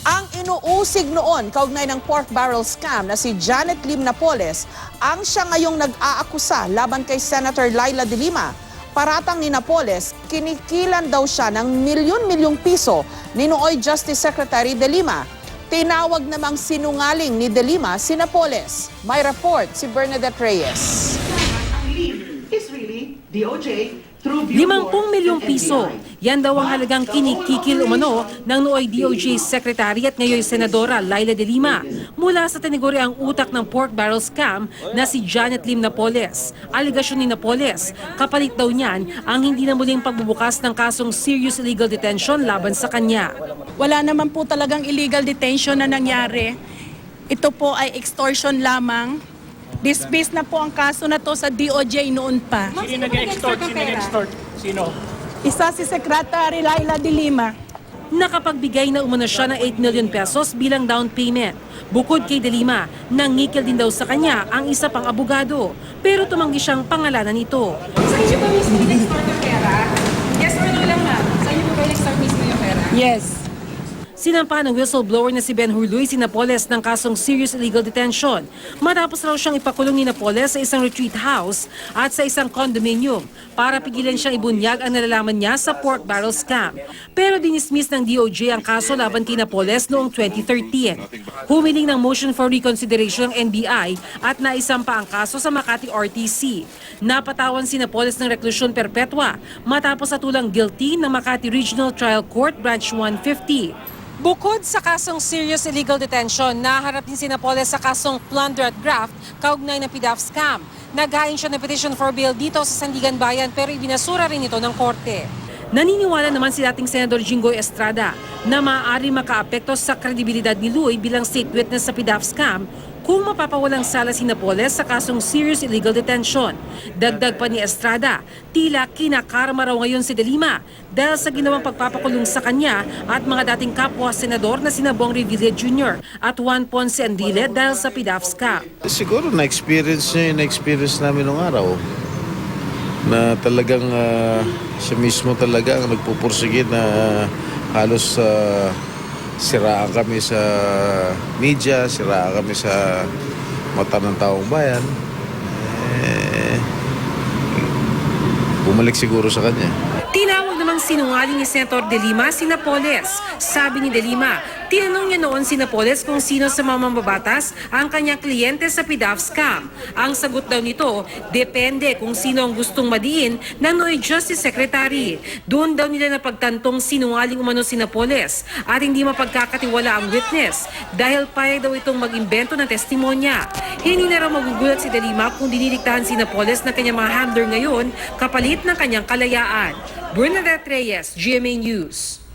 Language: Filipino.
Ang inuusig noon kaugnay ng pork barrel scam na si Janet Lim Napoles ang siya ngayong nag-aakusa laban kay Senator Laila De Lima. Paratang ni Napoles, kinikilan daw siya ng milyon-milyong piso ni nooy Justice Secretary De Lima. Tinawag namang sinungaling ni De Lima si Napoles. May report si Bernadette Reyes. Ang lead is really DOJ through 50 milyong piso. Yan daw ang halagang kinikikil umano ng nooy DOJ Secretary at ngayon Senadora Laila De Lima mula sa tinaguriang utak ng pork barrel scam na si Janet Lim Napoles. Aligasyon ni Napoles, kapalit daw niyan ang hindi na muling pagbubukas ng kasong serious illegal detention laban sa kanya. Wala naman po talagang illegal detention na nangyari. Ito po ay extortion lamang. Dismiss na po ang kaso na to sa DOJ noon pa. Sino nag-extort? Sino nag-extort? Sino? Isa si Secretary Laila De Lima. Nakapagbigay na umano siya ng 8 million pesos bilang down payment. Bukod kay De Lima, nangikil din daw sa kanya ang isa pang abogado. Pero tumanggi siyang pangalanan nito. Sa inyo ba mismo in-export yung pera? Yes or no lang ma'am? Sa inyo ba in-export mismo yung pera? Yes. Sinampa ng whistleblower na si Ben Hurluy si Napoles ng kasong serious illegal detention. Matapos raw siyang ipakulong ni Napoles sa isang retreat house at sa isang condominium para pigilan siyang ibunyag ang nalalaman niya sa pork barrel scam. Pero dinismiss ng DOJ ang kaso laban kay Napoles noong 2013. Humiling ng motion for reconsideration ng NBI at naisampa ang kaso sa Makati RTC. Napatawan si Napoles ng reklusyon perpetua matapos atulang guilty ng Makati Regional Trial Court Branch 150. Bukod sa kasong serious illegal detention, naharap din si Napoles sa kasong plunder at graft kaugnay ng PDAF scam. Naghain siya ng petition for bail dito sa Sandigan Bayan pero ibinasura rin ito ng korte. Naniniwala naman si dating Senador Jinggoy Estrada na maaari makaapekto sa kredibilidad ni Luy bilang state witness sa PDAF scam kung mapapawalang sala si Napoles sa kasong serious illegal detention. Dagdag pa ni Estrada, tila kinakarma raw ngayon si De Lima dahil sa ginawang pagpapakulong sa kanya at mga dating kapwa senador na sina Bong Revilla Jr. at Juan Ponce Enrile dahil sa PDAF scam. Siguro na-experience niya yung na-experience namin nung araw na talagang siya mismo talaga ang nagpupursige na halos siraan kami sa media, siraan kami sa mata ng taong bayan. Bumalik siguro sa kanya. Tinawag namang sinungaling ni Senator De Lima si Napoles. Sabi ni De Lima, tinanong niya noon si Napoles kung sino sa mga mambabatas ang kanyang kliyente sa PDAF scam. Ang sagot daw nito, depende kung sino ang gustong madiin ng nooy Justice Secretary. Doon daw nila napagtantong sinungaling umano si Napoles at hindi mapagkakatiwala ang witness dahil payag daw itong mag-imbento ng testimonya. Hindi na raw magugulat si De Lima kung diniliktahan si Napoles ng kanyang mga handler ngayon kapalit ng kanyang kalayaan. Bernadette Reyes, GMA News.